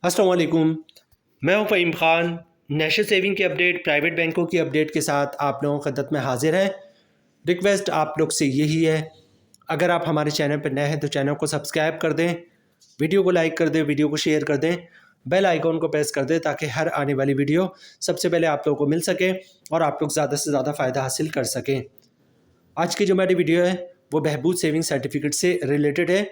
अस्सलाम वालेकुम। मैं हूं फ़हीम ख़ान। नेशनल सेविंग की अपडेट, प्राइवेट बैंकों की अपडेट के साथ आप लोगों की खिदमत में हाजिर है। रिक्वेस्ट आप लोग से यही है, अगर आप हमारे चैनल पर नए हैं तो चैनल को सब्सक्राइब कर दें, वीडियो को लाइक कर दें, वीडियो को शेयर कर दें, बेल आइकॉन को प्रेस कर दें ताकि हर आने वाली वीडियो सबसे पहले आप लोगों को मिल सके और आप लोग ज़्यादा से ज़्यादा फ़ायदा हासिल कर सकें। आज की जो हमारी वीडियो है वो बहबूद सेविंग सर्टिफिकेट से रिलेटेड है।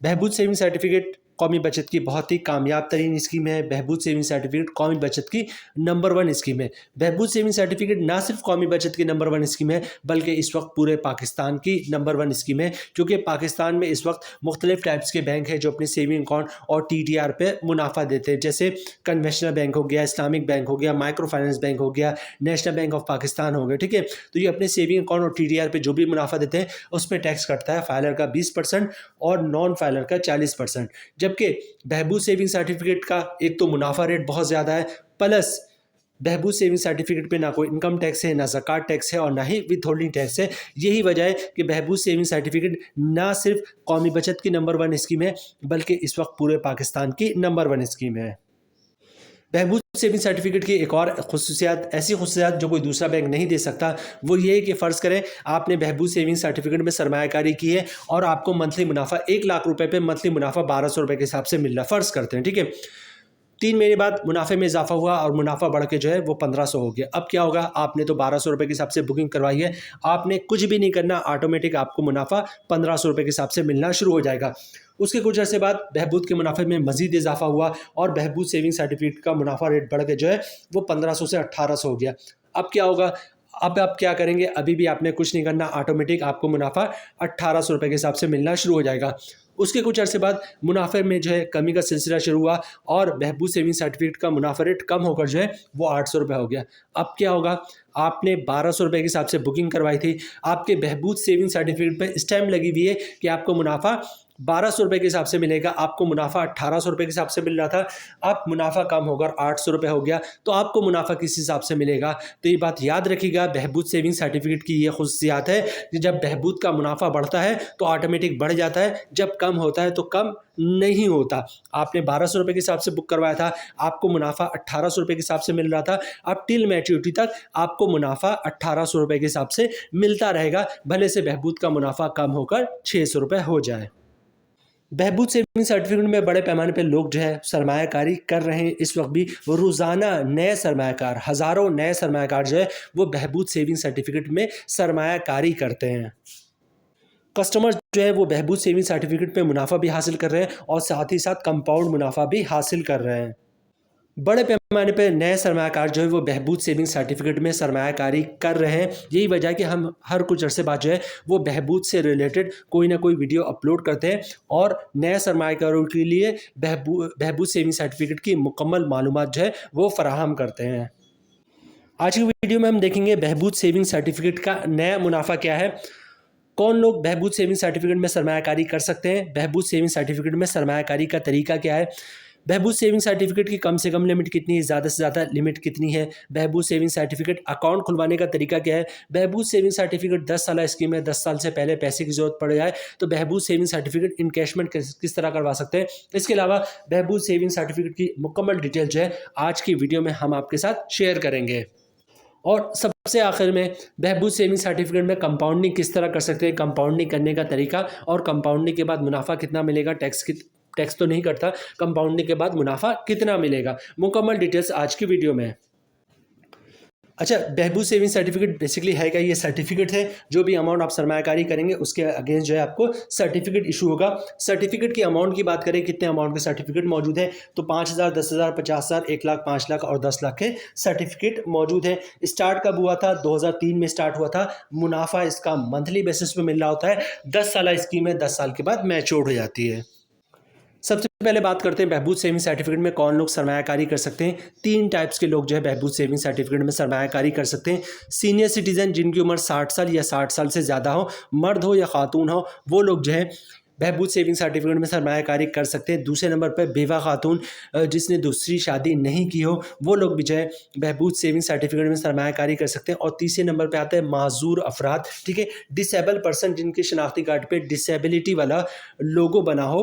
बहबूद सेविंग सर्टिफिकेट कौमी बचत की बहुत ही कामयाब तरीन स्कीम है। बहबूद सेविंग सर्टिफिकेट कौमी बचत की नंबर 1 स्कीम है। बहबूद सेविंग सर्टिफिकेट ना सिर्फ कौमी बचत की नंबर 1 स्कीम है बल्कि इस वक्त पूरे पाकिस्तान की नंबर 1 स्कीम है, क्योंकि पाकिस्तान में इस वक्त मुख्तलिफ टाइप्स के बैंक हैं जो अपने सेविंग अकाउंट और TDR पे मुनाफा देते हैं, जैसे कन्वेंशनल बैंक हो गया, इस्लामिक बैंक हो गया, माइक्रो फाइनेंस बैंक हो गया, नेशनल बैंक ऑफ पाकिस्तान हो गया। ठीक है, तो ये अपने सेविंग अकाउंट और TDR पे जो भी मुनाफा देते हैं उस पर टैक्स कटता है, फाइलर का 20% और नॉन फाइलर का 40%। जबकि बहबूद सेविंग सर्टिफिकेट का एक तो मुनाफा रेट बहुत ज़्यादा है, प्लस बहबूद सेविंग सर्टिफिकेट पे ना कोई इनकम टैक्स है, ना ज़कात टैक्स है और ना ही विथ होल्डिंग टैक्स है। यही वजह है कि बहबूद सेविंग सर्टिफिकेट ना सिर्फ कौमी बचत की नंबर 1 स्कीम है बल्कि इस वक्त पूरे पाकिस्तान की नंबर 1 स्कीम है। बहबूद सेविंग सर्टिफिकेट की एक और खुसूसियात, ऐसी खुसूसियात जो कोई दूसरा बैंक नहीं दे सकता, वो ये है कि फ़र्ज़ करें आपने बहबूद सेविंग सर्टिफिकेट में सरमायाकारी की है और आपको मंथली मुनाफा 1 लाख रुपए पे मंथली मुनाफा 1200 रुपये के हिसाब से मिल रहा है, फ़र्ज़ करते हैं। ठीक है, 3 महीने बाद मुनाफे में इजाफा हुआ और मुनाफा बढ़ के जो है वो 1500 हो गया। अब क्या होगा, आपने तो 1200 रुपये के हिसाब से बुकिंग करवाई है, आपने कुछ भी नहीं करना, ऑटोमेटिक आपको मुनाफा 1500 रुपये के हिसाब से मिलना शुरू हो जाएगा। उसके कुछ अर्से बाद बहबूद के मुनाफे में मजीद इजाफा हुआ और बहबूद सेविंग सर्टिफिकेट का मुनाफा रेट बढ़ के जो है वो 1500 से 1800 हो गया। अब क्या होगा, अब आप क्या करेंगे, अभी भी आपने कुछ नहीं करना, ऑटोमेटिक आपको मुनाफा 1800 रुपये के हिसाब से मिलना शुरू हो जाएगा। उसके कुछ अर्से बाद मुनाफे में जो है कमी का सिलसिला शुरू हुआ और बहबूद सेविंग सर्टिफिकेट का मुनाफा रेट कम होकर जो है वो 800 रुपये हो गया। अब क्या होगा, आपने 1200 रुपये के हिसाब से बुकिंग करवाई थी, आपके बहबूद सेविंग सर्टिफिकेट पे स्टैम्प लगी हुई है कि आपको मुनाफा 1200 रुपये के हिसाब से मिलेगा, आपको मुनाफा 1800 रुपये के हिसाब से मिल रहा था, अब मुनाफा कम होकर 800 रुपये हो गया, तो आपको मुनाफा किस हिसाब से मिलेगा। तो ये बात याद रखिएगा, बहबूद सेविंग सर्टिफिकेट की ये खुसूसियात है कि जब बहबूद का मुनाफा बढ़ता है तो ऑटोमेटिक बढ़ जाता है, जब कम होता है तो कम नहीं होता। आपने 1200 रुपये के हिसाब से बुक करवाया था, आपको मुनाफा 1800 रुपये के हिसाब से मिल रहा था, अब टिल मैच्योरिटी तक आपको मुनाफा 1800 रुपये के हिसाब से मिलता रहेगा, भले से बहबूद का मुनाफा कम होकर 600 रुपये हो जाए। बहबूद सेविंग सर्टिफिकेट में बड़े पैमाने पे लोग जो है सरमायाकारी कर रहे हैं। इस वक्त भी रोज़ाना नए सरमायाकार, हज़ारों नए सरमायाकार जो है वो बहबूद सेविंग सर्टिफिकेट में सरमायाकारी करते हैं। कस्टमर्स जो है वो बहबूद सेविंग सर्टिफिकेट पे मुनाफा भी हासिल कर रहे हैं और साथ ही साथ कंपाउंड मुनाफा भी हासिल कर रहे हैं। बड़े पैमाने पे नए सरमायाकार जो है वो बहबूद सेविंग सर्टिफिकेट में सरमायाकारी कर रहे हैं। यही वजह है कि हम हर कुछ अरसे बाद जो है वो बहबूद से रिलेटेड कोई ना कोई वीडियो अपलोड करते हैं और नए सरमायाकारों के लिए बहबूद सेविंग सर्टिफिकेट की मुकम्मल मालूमात जो है वो फराहम करते हैं। आज की वीडियो में हम देखेंगे बहबूद सेविंग सर्टिफिकेट का नया मुनाफा क्या है, कौन लोग बहबूद सेविंग सर्टिफिकेट में सरमायाकारी कर सकते हैं, बहबूद सेविंग सर्टिफिकेट में सरमायाकारी का तरीका क्या है, बहबूद सेविंग सर्टिफिकेट की कम से कम लिमिट कितनी है, ज़्यादा से ज़्यादा लिमिट कितनी है, बहबूद सेविंग सर्टिफिकेट अकाउंट खुलवाने का तरीका क्या है, बहबूद सेविंग सर्टिफिकेट 10 साल स्कीम है, 10 साल से पहले पैसे की ज़रूरत पड़ जाए तो बहबूद सेविंग सर्टिफिकेट इनकैशमेंट किस तरह करवा सकते हैं। इसके अलावा बहबूद सेविंग सर्टिफिकेट की मुकम्मल डिटेल जो है आज की वीडियो में हम आपके साथ शेयर करेंगे। और सबसे आखिर में बहबूद सेविंग सर्टिफिकेट में कंपाउंडिंग किस तरह कर सकते हैं, कंपाउंडिंग करने का तरीका और कंपाउंडिंग के बाद मुनाफा कितना मिलेगा, टैक्स तो नहीं करता, कंपाउंडिंग के बाद मुनाफा कितना मिलेगा, मुकम्मल डिटेल्स आज की वीडियो में। अच्छा, बहबूद सेविंग सर्टिफिकेट बेसिकली है क्या, ये सर्टिफिकेट है, जो भी अमाउंट आप सरमायाकारी करेंगे उसके अगेंस्ट जो है आपको सर्टिफिकेट इशू होगा। सर्टिफिकेट की अमाउंट की बात करें, कितने अमाउंट के सर्टिफिकेट मौजूद है, तो 5000, 10,000, 50,000, 1 लाख, 5 लाख और 10 लाख के सर्टिफिकेट मौजूद है। स्टार्ट कब हुआ था, 2003 में स्टार्ट हुआ था। मुनाफा इसका मंथली बेसिस पे मिल रहा होता है, 10 साल स्कीम है, 10 साल के बाद मैच्योर हो जाती है। सबसे पहले बात करते हैं बहबूद सेविंग सर्टिफिकेट में कौन लोग सरमायाकारी कर सकते हैं। 3 टाइप्स के लोग जो है बहबूद सेविंग सर्टिफिकेट में सरमायाकारी कर सकते हैं। सीनियर सिटीजन जिनकी उम्र 60 साल या 60 साल से ज़्यादा हो, मर्द हो या खातून हो, वो लोग जो है बहबूद सेविंग सर्टिफिकेट में सरमायाकारी कर सकते हैं। दूसरे नंबर पर बेवा खातून जिसने दूसरी शादी नहीं की हो, वो लोग भी जो है बहबूद सेविंग सर्टिफिकेट में सरमायाकारी कर सकते हैं। और तीसरे नंबर पे आता है माजूर अफराद, ठीक है, डिसेबल पर्सन जिनके शनाख्ती कार्ड पे डिसेबिलिटी वाला लोगो बना हो,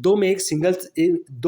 2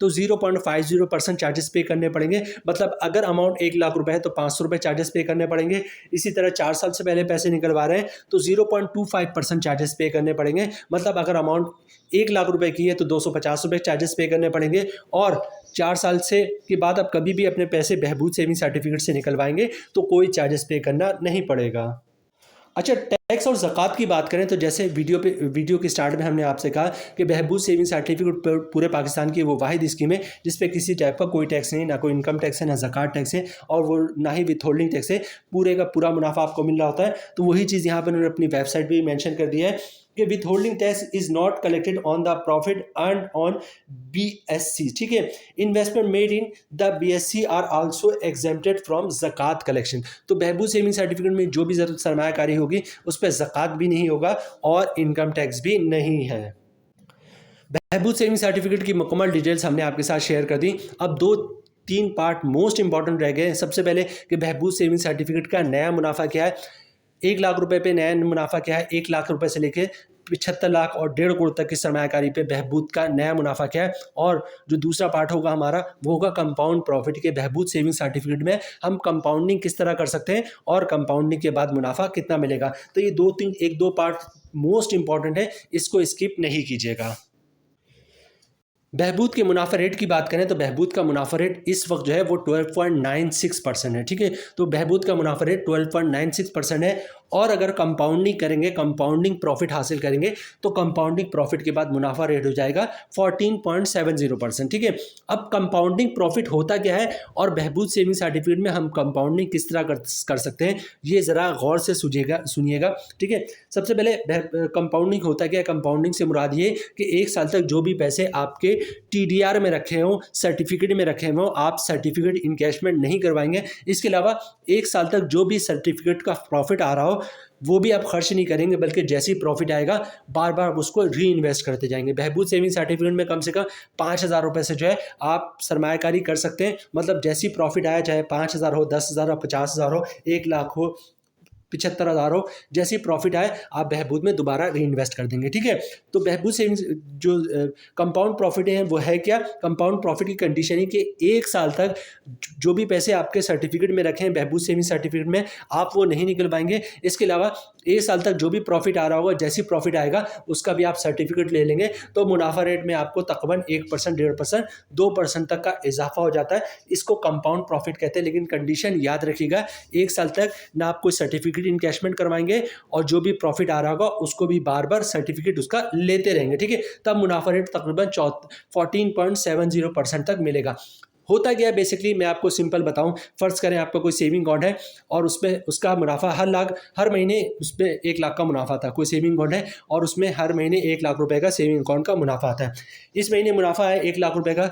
तो 0.50% चार्जेस पे करने पड़ेंगे। मतलब अगर अमाउंट 1 लाख रुपए है तो 500 रुपये चार्जेस पे करने पड़ेंगे। इसी तरह 4 साल से पहले पैसे निकलवा रहे हैं तो 0.25% चार्जेस पे करने पड़ेंगे। मतलब अगर अमाउंट 1 लाख रुपए की है तो 250 रुपये चार्जेस पे करने पड़ेंगे। और 4 साल से के बाद आप कभी भी अपने पैसे बहबूद सेविंग सर्टिफिकेट से निकलवाएंगे तो कोई चार्जेस पे करना नहीं पड़ेगा। अच्छा, टैक्स और ज़कात की बात करें तो जैसे वीडियो के स्टार्ट में हमने आपसे कहा कि बहबूद सेविंग सर्टिफिकेट पूरे पाकिस्तान की वो वाहिद स्कीम है जिस पे किसी टाइप का कोई टैक्स नहीं, ना कोई इनकम टैक्स है, ना ज़कात टैक्स है, और वो ना ही विथ होल्डिंग टैक्स है। पूरे का पूरा मुनाफा आपको मिल रहा होता है। तो वही चीज़ यहाँ पर उन्होंने अपनी वेबसाइट भी मेंशन कर दिया है कि withholding tax is not collected on the profit earn on BSC। ठीक है, investment made in the BSC are also exempted from ज़कात कलेक्शन। तो बहबूद सेविंग सर्टिफिकेट में जो भी सरमायाकारी होगी उस पर ज़कात भी नहीं होगा और इनकम टैक्स भी नहीं है। बहबूद सेविंग सर्टिफिकेट की मुकम्मल डिटेल्स हमने आपके साथ शेयर कर दी। अब 2-3 पार्ट मोस्ट इंपॉर्टेंट रह गए। सबसे पहले कि बहबूद सेविंग सर्टिफिकेट का नया मुनाफा क्या है, 1 लाख रुपए पे नया मुनाफा क्या है, 1 लाख रुपए से लेके 75 लाख और 1.5 करोड़ तक की सरमायाकारी पे बहबूद का नया मुनाफा क्या है। और जो दूसरा पार्ट होगा हमारा वो होगा कंपाउंड प्रॉफिट के बहबूद सेविंग सर्टिफिकेट में हम कंपाउंडिंग किस तरह कर सकते हैं और कंपाउंडिंग के बाद मुनाफा कितना मिलेगा। तो ये 1-2 पार्ट मोस्ट इंपॉर्टेंट है, इसको स्किप नहीं कीजिएगा। बहबूद के मुनाफा रेट की बात करें तो बहबूद का मुनाफा रेट इस वक्त जो है वो 12.96% है। ठीक है, तो बहबूद का मुनाफा रेट 12.96% है। और अगर कंपाउंडिंग करेंगे, कंपाउंडिंग प्रॉफिट हासिल करेंगे तो कंपाउंडिंग प्रॉफिट के बाद मुनाफा रेट हो जाएगा 14.70%। ठीक है, अब कंपाउंडिंग प्रॉफिट होता क्या है और बहबूद सेविंग सर्टिफिकेट में हम कंपाउंडिंग किस तरह कर सकते हैं, ये ज़रा गौर से सुनिएगा। ठीक है, सबसे पहले कंपाउंडिंग होता क्या है। कंपाउंडिंग से मुराद ये कि 1 साल तक जो भी पैसे आपके TDR में रखे हों, सर्टिफिकेट में रखे हों, आप सर्टिफिकेट इनकैशमेंट नहीं करवाएंगे। इसके अलावा 1 साल तक जो भी सर्टिफिकेट का प्रॉफिट आ रहा हो वो भी आप खर्च नहीं करेंगे, बल्कि जैसे ही प्रॉफिट आएगा बार बार उसको री इन्वेस्ट करते जाएंगे। बहबूद सेविंग सर्टिफिकेट में कम से कम 5,000 रुपये से जो है आप सरमायाकारी कर सकते हैं। मतलब जैसे ही प्रॉफिट आया, चाहे 5,000 हो, 10,000 हो, 50,000 हो, 1 लाख हो, 75,000 हो, जैसे ही प्रॉफिट आए आप बहबूद में दोबारा री इन्वेस्ट कर देंगे। ठीक है, तो बहबूद सेविंग्स जो कंपाउंड प्रॉफिट है वो है क्या। कंपाउंड प्रॉफिट की कंडीशन है कि 1 साल तक जो भी पैसे आपके सर्टिफिकेट में रखे हैं बहबूद सेविंग सर्टिफिकेट में आप वो नहीं निकलवाएंगे। इसके अलावा 1 साल तक जो भी प्रॉफिट आ रहा होगा, जैसी प्रॉफिट आएगा उसका भी आप सर्टिफिकेट ले लेंगे तो मुनाफा रेट में आपको तकरीबन 1%, 1.5%, 2% तक का इजाफा हो जाता है। इसको कंपाउंड प्रॉफिट कहते हैं। लेकिन कंडीशन याद रखिएगा, 1 साल तक ना आप कोई सर्टिफिकेट इनकैशमेंट करवाएंगे और जो भी प्रॉफिट आ रहा होगा उसको भी बार बार सर्टिफिकेट उसका लेते रहेंगे। ठीक है, तब मुनाफा रेट तकरीबन 14.70% तक मिलेगा। होता क्या है बेसिकली, मैं आपको सिंपल बताऊं। फ़र्ज़ करें आपका कोई सेविंग अकाउंट है और उसमें उसका मुनाफा हर महीने उसमें 1 लाख का मुनाफा था। कोई सेविंग अकाउंट है और उसमें हर महीने 1 लाख रुपए का सेविंग अकाउंट का मुनाफा आता है। इस महीने मुनाफा है 1 लाख रुपए का,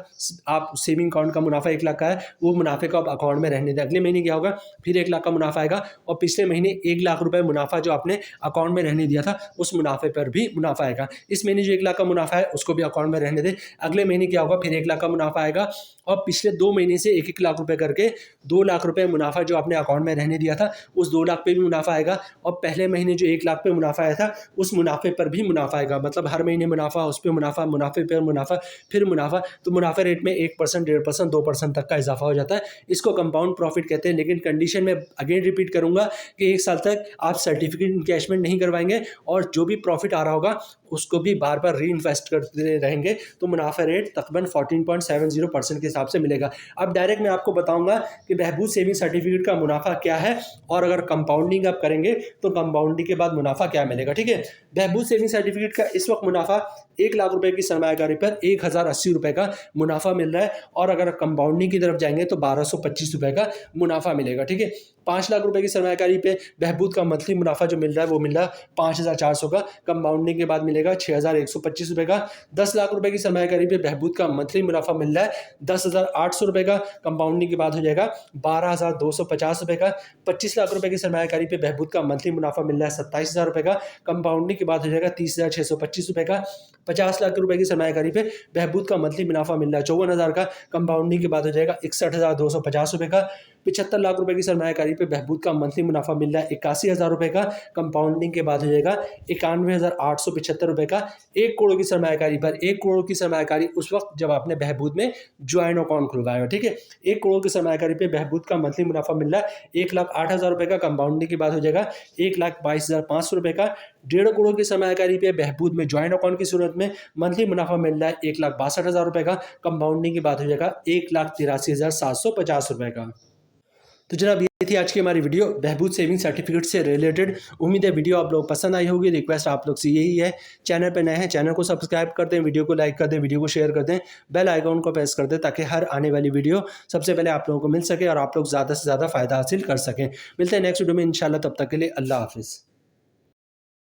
आप सेविंग अकाउंट का मुनाफा 1 लाख का है, वो मुनाफे को आप अकाउंट में रहने दें। अगले महीने क्या होगा, फिर 1 लाख का मुनाफा आएगा और पिछले महीने 1 लाख रुपए मुनाफा जो आपने अकाउंट में रहने दिया था उस मुनाफे पर भी मुनाफा आएगा। इस महीने जो 1 लाख का मुनाफा है उसको भी अकाउंट में रहने दें। अगले महीने क्या होगा, फिर 1 लाख का मुनाफा आएगा और पिछले 2 महीने से 1 लाख रुपए करके 2 लाख रुपए मुनाफा जो आपने अकाउंट में रहने दिया था उस 2 लाख पे भी मुनाफा आएगा। और पहले महीने जो 1 लाख पे मुनाफा आया था उस मुनाफे पर भी मुनाफा आएगा। मतलब हर महीने मुनाफा, उस पर मुनाफा, मुनाफे पर मुनाफा, फिर मुनाफा। तो मुनाफा रेट में 1%, 1.5%, 2% तक का इजाफा हो जाता है। इसको कंपाउंड प्रॉफिट कहते हैं। लेकिन कंडीशन में अगेन रिपीट करूंगा कि 1 साल तक आप सर्टिफिकेट इनकैशमेंट नहीं करवाएंगे और जो भी प्रॉफिट आ रहा होगा उसको भी बार बार री इन्वेस्ट करते रहेंगे तो मुनाफा रेट तकरीबन 14.70% के हिसाब से मिलेगा। अब डायरेक्ट मैं आपको बताऊंगा कि बहबूद सेविंग सर्टिफिकेट का मुनाफा क्या है और अगर कंपाउंडिंग आप करेंगे तो कंपाउंडिंग के बाद मुनाफा क्या मिलेगा। ठीक है, बहबूद सेविंग सर्टिफिकेट का इस वक्त मुनाफा 1 लाख रुपए की सरमायाकारी पर 1,080 रुपए का मुनाफा मिल रहा है और अगर कंपाउंडिंग की तरफ जाएंगे तो 1,225 रुपए का मुनाफा मिलेगा। ठीक है, 5 लाख रुपए की सरमायाकारी पे बहबूद का मंथली मुनाफा जो मिल रहा है वो मिल रहा है 5,400 का, कंपाउंडिंग के बाद मिलेगा 6,125 रुपए का। 10 लाख रुपए की सरमायाकारी पे बहबूद का मंथली मुनाफा मिल रहा है 10,800 रुपए का, कंपाउंडिंग के बाद हो जाएगा 12,250 रुपए का। 25 लाख रुपए की सरमायाकारी पे बहबूद का मंथली मुनाफा मिल रहा है 27,000 रुपए का, कंपाउंडिंग के बाद हो जाएगा 30,625 रुपए का। 50 लाख रुपए की सरमायाकारी पे बहबूद का मंथली मुनाफा मिल रहा है 54,000 का, कंपाउंडिंग के बाद हो जाएगा 61,250 रुपए का। 75 लाख रुपए की सरमायाकारी पे बहबूद का मंथली मुनाफा मिल रहा है 81,000 रुपए का, कंपाउंडिंग के बाद हो जाएगा 91,875 रुपए का। 1 करोड़ की सरमायाकारी पर 1 करोड़ की सरमायाकारी उस वक्त जब आपने बहबूद में ज्वाइन अकाउंट खुलवाया, ठीक है। 1 करोड़ की सरमायाकारी पे बहबूद का मंथली मुनाफा मिल रहा है 1,08,000 रुपए का, कंपाउंडिंग की बात हो जाएगा 1,22,500 रुपए का। 1.5 करोड़ की सरमायाकारी पे बहबूद में ज्वाइन अकाउंट की सूरत में मंथली मुनाफा मिल रहा है 1,62,000 रुपए का, कंपाउंडिंग की बात हो जाएगा 1,83,750 रुपए का। तो जनाब ये थी आज की हमारी वीडियो बहबूद सेविंग सर्टिफिकेट से रिलेटेड। उम्मीद है वीडियो आप लोग पसंद आई होगी। रिक्वेस्ट आप लोग से यही है, चैनल पर नए हैं चैनल को सब्सक्राइब कर दें, वीडियो को लाइक कर दें, वीडियो को शेयर कर दें, बेल आइकॉन को प्रेस कर दें ताकि हर आने वाली वीडियो सबसे पहले आप लोगों को मिल सके और आप लोग ज़्यादा से ज़्यादा फ़ायदा हासिल कर सकें। मिलते हैं नेक्स्ट वीडियो में इंशाल्लाह, तब तक के लिए अल्लाह हाफिज़।